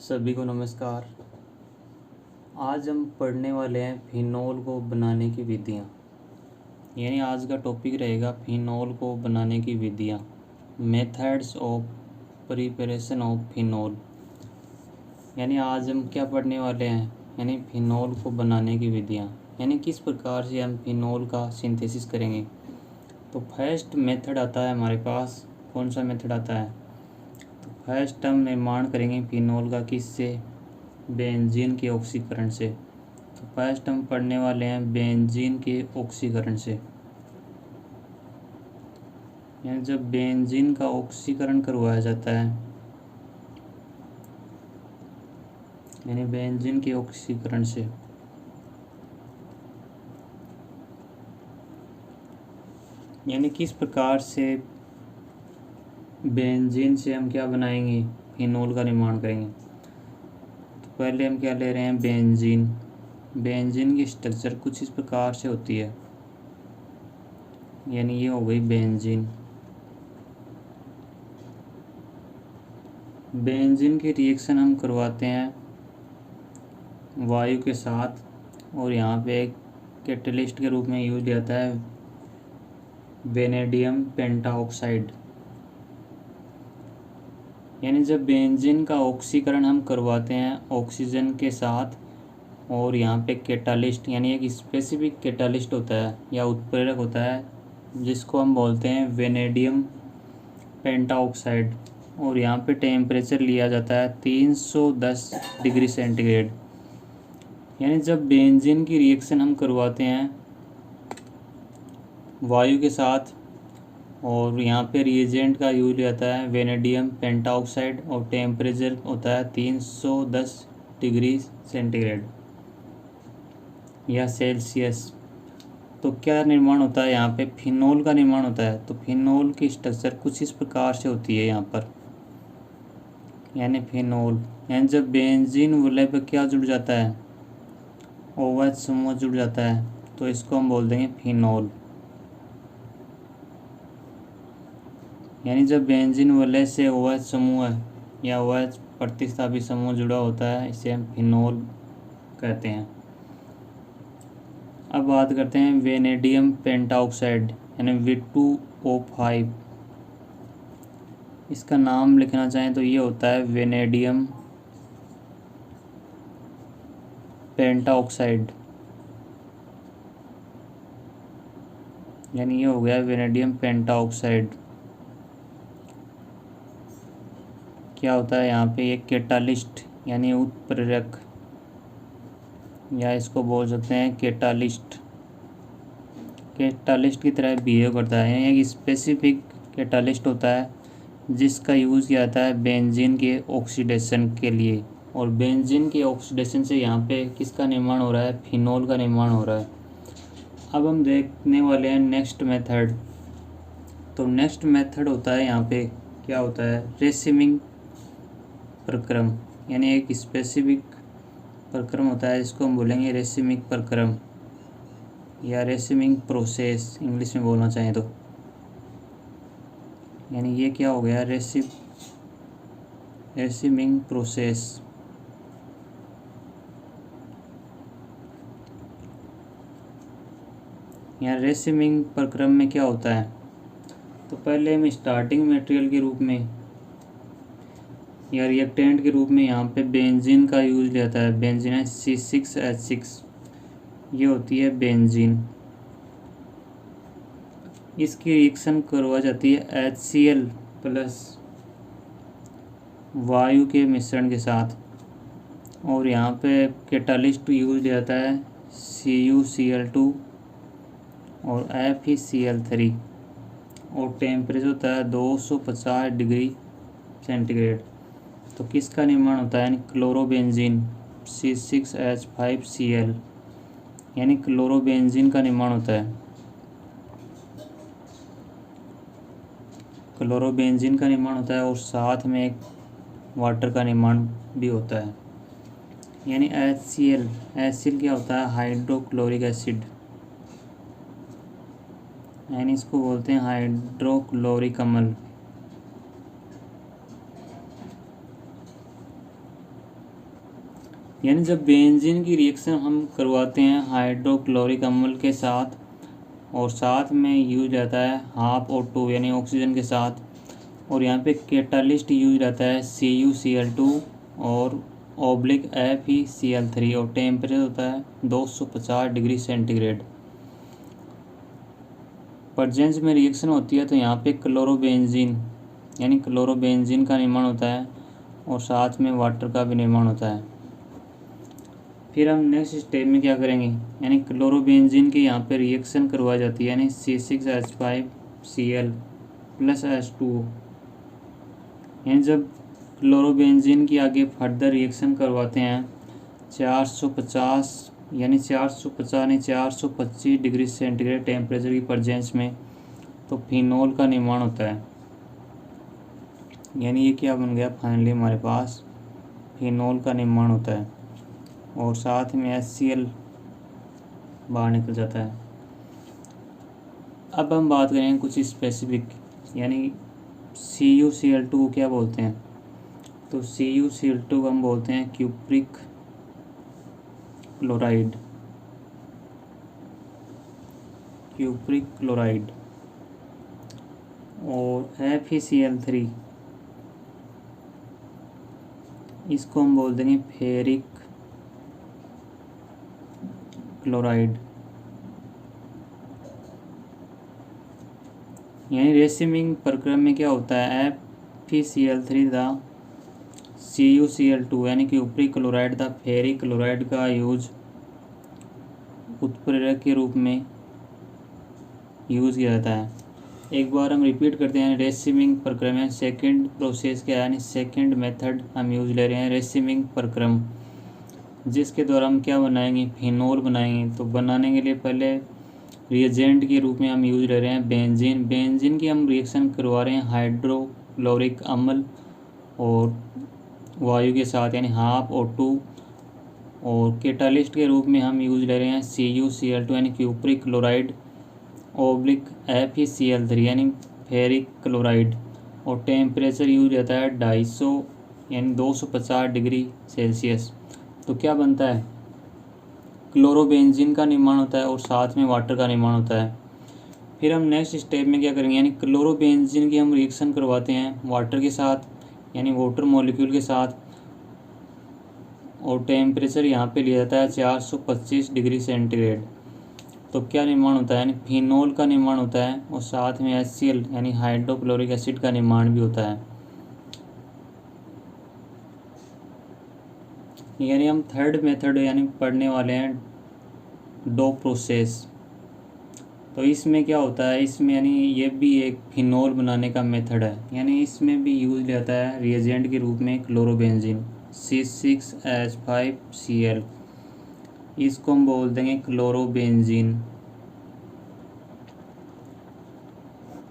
सभी को नमस्कार। आज हम पढ़ने वाले हैं फिनोल को बनाने की विधियाँ। यानी आज का टॉपिक रहेगा फिनोल को बनाने की विधियाँ, methods of preparation of phenol. यानी आज हम क्या पढ़ने वाले हैं, यानी फिनोल को बनाने की विधियाँ, यानी किस प्रकार से हम फिनोल का सिंथेसिस करेंगे। तो फर्स्ट मेथड आता है हमारे पास। कौन सा मेथड आता है? तो फर्स्ट हम निर्माण करेंगे फिनोल का किससे? बेंजीन के ऑक्सीकरण से। तो फर्स्ट हम पढ़ने वाले हैं बेंजीन के ऑक्सीकरण से। यानी जब बेंजीन का ऑक्सीकरण करवाया जाता है, यानी बेंजीन के ऑक्सीकरण से, यानी किस प्रकार से बेंजीन से हम क्या बनाएंगे, फिनोल का निर्माण करेंगे। तो पहले हम क्या ले रहे हैं, बेंजीन। बेंजीन की स्ट्रक्चर कुछ इस प्रकार से होती है। यानी ये हो गई बेंजीन। बेंजीन के रिएक्शन हम करवाते हैं वायु के साथ, और यहाँ पे एक कैटलिस्ट के रूप में यूज किया है वेनेडियम पेंटाऑक्साइड। यानी जब बेंजीन का ऑक्सीकरण हम करवाते हैं ऑक्सीजन के साथ, और यहाँ पे कैटालिस्ट यानी एक स्पेसिफिक कैटालिस्ट होता है या उत्प्रेरक होता है जिसको हम बोलते हैं वेनेडियम पेंटाऑक्साइड, और यहाँ पे टेम्परेचर लिया जाता है 310 डिग्री सेंटीग्रेड। यानी जब बेंजीन की रिएक्शन हम करवाते हैं वायु के साथ, और यहाँ पे रिएजेंट का यूज आता है वेनेडियम पेंटाऑक्साइड, और टेम्परेचर होता है 310 डिग्री सेंटीग्रेड या सेल्सियस। तो क्या निर्माण होता है, यहाँ पे फिनोल का निर्माण होता है। तो फिनोल की स्ट्रक्चर कुछ इस प्रकार से होती है यहाँ पर। यानी फिनोल, यानी जब बेंजीन वलय पर क्या जुड़ जाता है, OH समूह जुड़ जाता है, तो इसको हम बोल देंगे फिनोल। यानी जब बेंजीन वलय से OH समूह या OH प्रतिस्थापित समूह जुड़ा होता है, इसे हम फिनोल कहते हैं। अब बात करते हैं वेनेडियम पेंटाऑक्साइड यानी V2O5। इसका नाम लिखना चाहें तो ये होता है वेनेडियम पेंटाऑक्साइड। यानी ये हो गया वेनेडियम पेंटाऑक्साइड। क्या होता है यहाँ पे, एक कैटालिस्ट यानी उत्प्रेरक, या इसको बोल सकते हैं कैटालिस्ट। कैटालिस्ट की तरह बिहेव करता है। यानी एक स्पेसिफिक कैटालिस्ट होता है जिसका यूज़ किया जाता है बेंजीन के ऑक्सीडेशन के लिए, और बेंजीन के ऑक्सीडेशन से यहाँ पे किसका निर्माण हो रहा है, फिनोल का निर्माण हो रहा है। अब हम देखने वाले हैं नेक्स्ट मेथड। तो नेक्स्ट मेथड होता है यहाँ पे, क्या होता है, रेसिमिंग प्रक्रम। यानी एक स्पेसिफिक प्रक्रम होता है जिसको हम बोलेंगे रेसिमिंग प्रक्रम या रेसिमिंग प्रोसेस इंग्लिश में बोलना चाहें तो। यानी ये क्या हो गया, रेसिमिंग प्रोसेस। यहाँ रेसिमिंग प्रक्रम में क्या होता है, तो पहले हम स्टार्टिंग मटेरियल के रूप में या रिएक्टेंट के रूप में यहाँ पे बेंजीन का यूज लेता है। बेंजीन है C6H6, ये होती है बेंजीन। इसकी रिएक्शन करवा जाती है HCl प्लस वायु के मिश्रण के साथ, और यहाँ पे कैटालिस्ट यूज जाता है CuCl2 और FeCl3, और टेम्परेचर होता है 250 डिग्री सेंटीग्रेड। तो किसका निर्माण होता है, यानी क्लोरोबेंजीन C6H5Cl, यानी क्लोरोबेंजीन का निर्माण होता है। क्लोरोबेंजीन का निर्माण होता है, और साथ में एक वाटर का निर्माण भी होता है। यानी HCl क्या होता है, हाइड्रोक्लोरिक एसिड। यानी इसको बोलते हैं हाइड्रोक्लोरिक अम्ल। यानी जब बेंजीन की रिएक्शन हम करवाते हैं हाइड्रोक्लोरिक अम्ल के साथ और साथ में यूज रहता है हाफ O2 यानी ऑक्सीजन के साथ, और यहाँ पे कैटालिस्ट यूज रहता है CuCl2 और FeCl3 और टेम्परेचर होता है 250 डिग्री सेंटीग्रेड। प्रेजेंस में रिएक्शन होती है तो यहाँ पे क्लोरोबेंजीन यानी क्लोरोबेंजीन का निर्माण होता है और साथ में वाटर का भी निर्माण होता है। फिर हम नेक्स्ट स्टेप में क्या करेंगे, यानी क्लोरोबेंजीन की यहाँ पे रिएक्शन करवाई जाती है, यानी C6H5Cl प्लस H2O। यानी जब क्लोरोबेंजीन की आगे फर्दर रिएक्शन करवाते हैं 450 यानी 425 डिग्री सेंटीग्रेड टेम्परेचर की प्रेजेंस में, तो फिनोल का निर्माण होता है। यानी ये क्या बन गया, फाइनली हमारे पास फिनोल का निर्माण होता है और साथ में HCl बाहर निकल जाता है। अब हम बात करेंगे कुछ स्पेसिफिक, यानी CuCl2 को क्या बोलते हैं, तो CuCl2 को हम बोलते हैं क्यूप्रिक क्लोराइड और FeCl3 इसको हम बोल देंगे फेरिक क्लोराइड। यानी रेसिमिंग प्रक्रम में क्या होता है, FeCl3 तथा CuCl2 यानी कि क्यूप्रिक क्लोराइड तथा फेरिक क्लोराइड का यूज उत्प्रेरक के रूप में यूज किया जाता है। एक बार हम रिपीट करते हैं, रेसिमिंग प्रक्रम है सेकंड प्रोसेस क्या है, यानी सेकंड मेथड हम यूज ले रहे हैं रेसिमिंग प्रक्रम, जिसके द्वारा हम क्या बनाएंगे, फिनोल बनाएंगे। तो बनाने के लिए पहले रिएजेंट के रूप में हम यूज ले रहे हैं बेंजीन की हम रिएक्शन करवा रहे हैं हाइड्रोक्लोरिक अम्ल और वायु के साथ, यानी हाफ O2, और कैटालिस्ट के रूप में हम यूज ले रहे हैं CuCl2 यानी क्यूप्रिक क्लोराइड FeCl3 यानी फेरिक क्लोराइड, और टेम्परेचर यूज रहता है 250 यानी 250 डिग्री सेल्सियस। तो क्या बनता है, क्लोरोबेंजीन का निर्माण होता है और साथ में वाटर का निर्माण होता है। फिर हम नेक्स्ट स्टेप में क्या करेंगे, यानी क्लोरोबेंजीन की हम रिएक्शन करवाते हैं वाटर के साथ, यानी वाटर मॉलिक्यूल के साथ, और टेम्परेचर यहाँ पे लिया जाता है 425 डिग्री सेंटीग्रेड। तो क्या निर्माण होता है, यानी फिनोल का निर्माण होता है और साथ में HCl यानी हाइड्रोक्लोरिक एसिड का निर्माण भी होता है। यानी हम थर्ड मेथड यानी पढ़ने वाले हैं डो प्रोसेस। तो इसमें क्या होता है, इसमें यानी ये भी एक फिनोल बनाने का मेथड है, यानी इसमें भी यूज लेता है रिएजेंट के रूप में क्लोरोबेंजीन C6H5Cl, इसको हम बोल देंगे क्लोरोबेंजीन।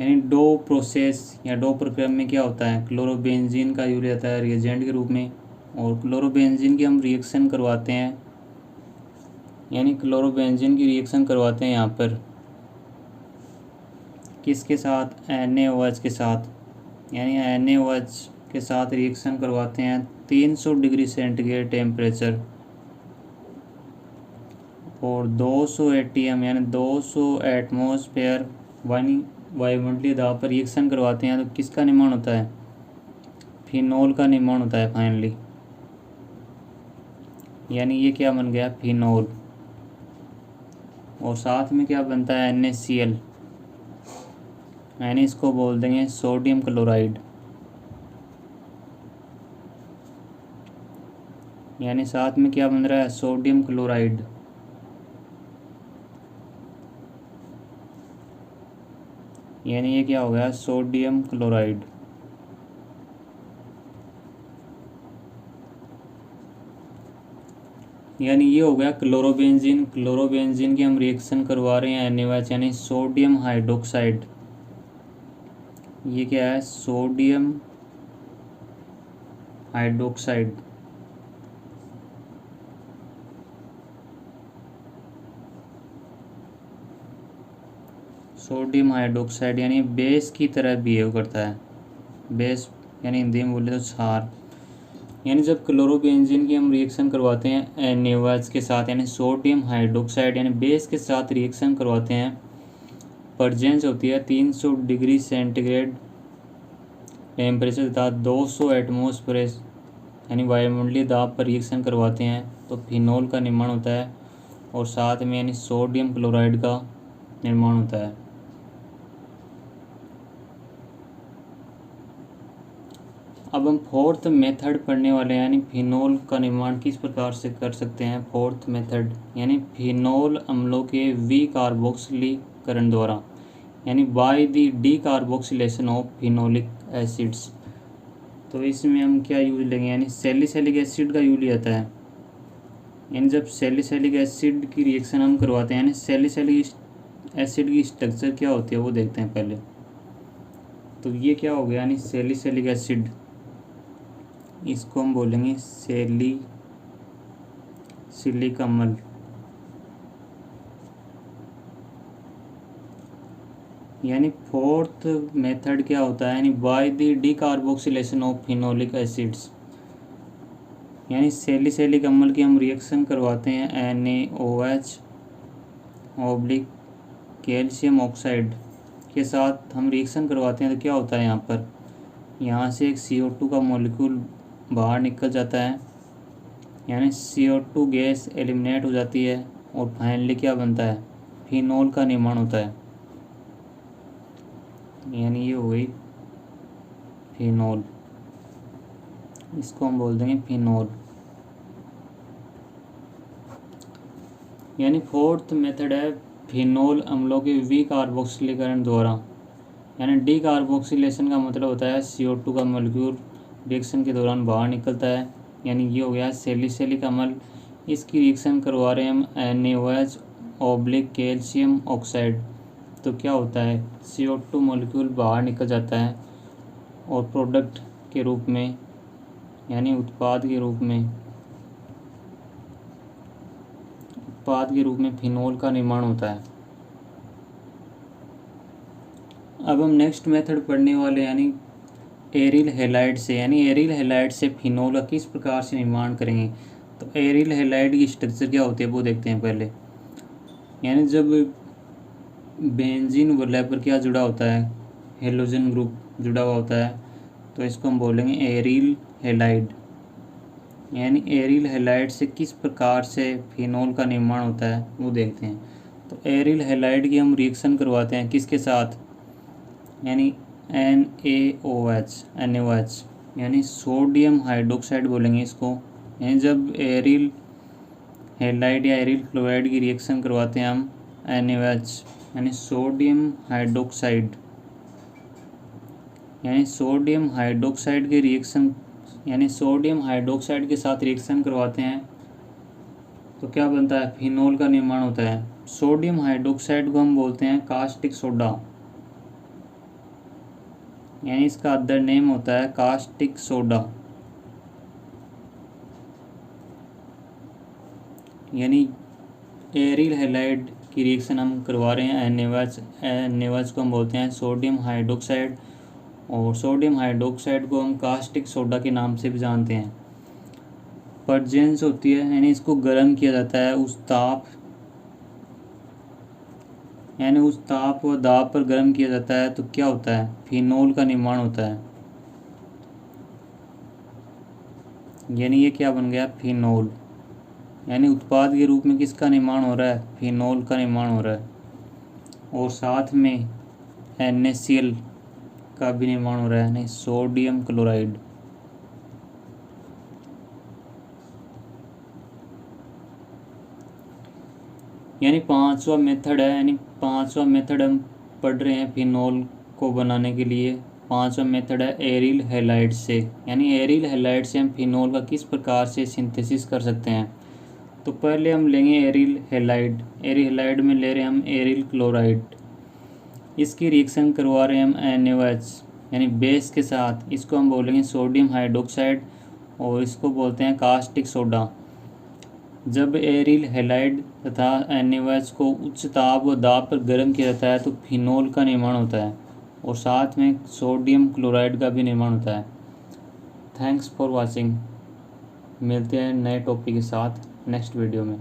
यानी डो प्रोसेस या डो प्रक्रिया में क्या होता है, क्लोरोबेंजीन का यूज लेता है रिएजेंट के रूप में और क्लोरोबेंजीन की हम रिएक्शन करवाते हैं, यानी क्लोरोबेंजीन की रिएक्शन करवाते हैं यहाँ पर किसके साथ, NaOH के साथ, यानी NaOH के साथ रिएक्शन करवाते हैं 300 डिग्री सेंटीग्रेड टेम्परेचर और 200 ATM यानी 200 एटमॉस्फेयर वायुमंडलीय दाब पर रिएक्शन करवाते हैं। तो किसका निर्माण होता है, फिनोल का निर्माण होता है फाइनली। यानी ये क्या बन गया, फिनोल, और साथ में क्या बनता है, NaCl, यानी इसको बोल देंगे सोडियम क्लोराइड। यानी साथ में क्या बन रहा है, सोडियम क्लोराइड। यानी ये क्या हो गया, सोडियम क्लोराइड। यानी ये हो गया क्लोरोबेंजीन की हम रिएक्शन करवा रहे हैं NaOH यानी सोडियम हाइड्रोक्साइड। ये क्या है, सोडियम हाइड्रोक्साइड। सोडियम हाइड्रोक्साइड यानी बेस की तरह बिहेव करता है, बेस यानी हिंदी में बोले तो क्षार। यानी जब क्लोरोबेंजीन की हम रिएक्शन करवाते हैं NaOH के साथ, यानी सोडियम हाइड्रोक्साइड यानी बेस के साथ रिएक्शन करवाते हैं, प्रेजेंस होती है 300 डिग्री सेंटीग्रेड टेम्परेचर तथा 200 एटमोसफेयर यानी वायुमंडलीय दाब पर रिएक्शन करवाते हैं, तो फिनोल का निर्माण होता है और साथ में यानी सोडियम क्लोराइड का निर्माण होता है। अब हम फोर्थ मेथड पढ़ने वाले हैं, यानी फिनोल का निर्माण किस प्रकार से कर सकते हैं। फोर्थ मेथड यानी फिनोल अम्लों के विकार्बोक्सिलीकरण द्वारा, यानी by the decarboxylation of phenolic acids. तो इसमें हम क्या यूज लेंगे, यानी सैलिसिलिक एसिड का यूज लिया जाता है। यानी जब सैलिसिलिक एसिड की रिएक्शन हम करवाते हैं, यानी सैलिसिलिक एसिड की स्ट्रक्चर क्या होती है वो देखते हैं पहले। तो ये क्या हो गया, यानी सैलिसिलिक एसिड, इसको हम बोलेंगे सैलिसिलिक अम्ल। यानी फोर्थ मेथड क्या होता है, यानी by the decarboxylation of phenolic acids, यानी सैलिसिलिक अम्ल की हम रिएक्शन करवाते हैं NaOH ऑब्लिक कैल्शियम ऑक्साइड के साथ हम रिएक्शन करवाते हैं। तो क्या होता है, यहाँ से एक CO2 का मॉलिक्यूल बाहर निकल जाता है, यानी CO2 गैस एलिमिनेट हो जाती है और फाइनली क्या बनता है, फिनोल का निर्माण होता है। यानी ये हो गई फिनोल, इसको हम बोल देंगे फिनोल। यानी फोर्थ मेथड है फिनोल अम्लों के विकार्बोक्सिलीकरण द्वारा, यानी डीकार्बोक्सिलेशन का मतलब होता है CO2 का मॉलिक्यूल रिएक्शन के दौरान बाहर निकलता है, यानी ये हो गया सैलिसिलिक अम्ल। इसकी रिएक्शन करवा रहे हैं हम NaOH ऑब्लिक कैल्शियम ऑक्साइड। तो क्या होता है, CO2 मॉलिक्यूल बाहर निकल जाता है और प्रोडक्ट के रूप में यानी उत्पाद के रूप में फिनोल का निर्माण होता है। अब हम नेक्स्ट मेथड पढ़ने वाले, यानी एरिल हैलाइड से, यानी एरिल हैलाइड से फिनोल का किस प्रकार से निर्माण करेंगे। तो एरिल हैलाइड की स्ट्रक्चर क्या होती है वो देखते हैं पहले। यानी जब बेंजीन वलय पर क्या जुड़ा होता है, हेलोजन ग्रुप जुड़ा हुआ होता है, तो इसको हम बोलेंगे एरिल हैलाइड। यानी एरिल हैलाइड से किस प्रकार से फिनोल का निर्माण होता है वो देखते हैं। तो एरिल हैलाइड की हम रिएक्शन करवाते हैं किसके साथ, यानी NaOH यानी सोडियम हाइड्रोक्साइड बोलेंगे इसको। यानी जब एरिल हैलाइड या एरिल क्लोराइड की रिएक्शन करवाते हैं हम NaOH यानी सोडियम हाइड्रोक्साइड, यानी सोडियम हाइड्रोक्साइड की रिएक्शन, यानी सोडियम हाइड्रोक्साइड के साथ रिएक्शन करवाते हैं, तो क्या बनता है, फिनोल का निर्माण होता है। सोडियम हाइड्रोक्साइड को हम बोलते हैं कास्टिक सोडा, यानी इसका अदर नेम होता है कास्टिक सोडा। यानी एरिल हैलाइड की रिएक्शन हम करवा रहे हैं NaOH को हम बोलते हैं सोडियम हाइड्रोक्साइड, और सोडियम हाइड्रोक्साइड को हम कास्टिक सोडा के नाम से भी जानते हैं। प्रेजेंस होती है, यानी इसको गर्म किया जाता है उस ताप व दाब पर गर्म किया जाता है, तो क्या होता है, फिनोल का निर्माण होता है। यानी ये क्या बन गया, फिनोल। यानी उत्पाद के रूप में किसका निर्माण हो रहा है, फिनोल का निर्माण हो रहा है, और साथ में NaCl का भी निर्माण हो रहा है, नहीं सोडियम क्लोराइड। यानी पांचवा मेथड है, यानी पांचवा मेथड हम पढ़ रहे हैं फिनोल को बनाने के लिए। पांचवा मेथड है एरिल हैलाइड से, यानी एरिल हैलाइड से हम फिनोल का किस प्रकार से सिंथेसिस कर सकते हैं। तो पहले हम लेंगे एरिल हैलाइड। एरिल हैलाइड में ले रहे हैं हम एरिल क्लोराइड, इसकी रिएक्शन करवा रहे हैं हम NaOH यानी बेस के साथ, इसको हम बोलेंगे सोडियम हाइड्रोक्साइड और इसको बोलते हैं कास्टिक सोडा। जब एरिल हैलाइड तथा NaOH को उच्च ताप व दाब पर गर्म किया जाता है, तो फिनोल का निर्माण होता है और साथ में सोडियम क्लोराइड का भी निर्माण होता है। Thanks for watching. मिलते हैं नए टॉपिक के साथ नेक्स्ट वीडियो में।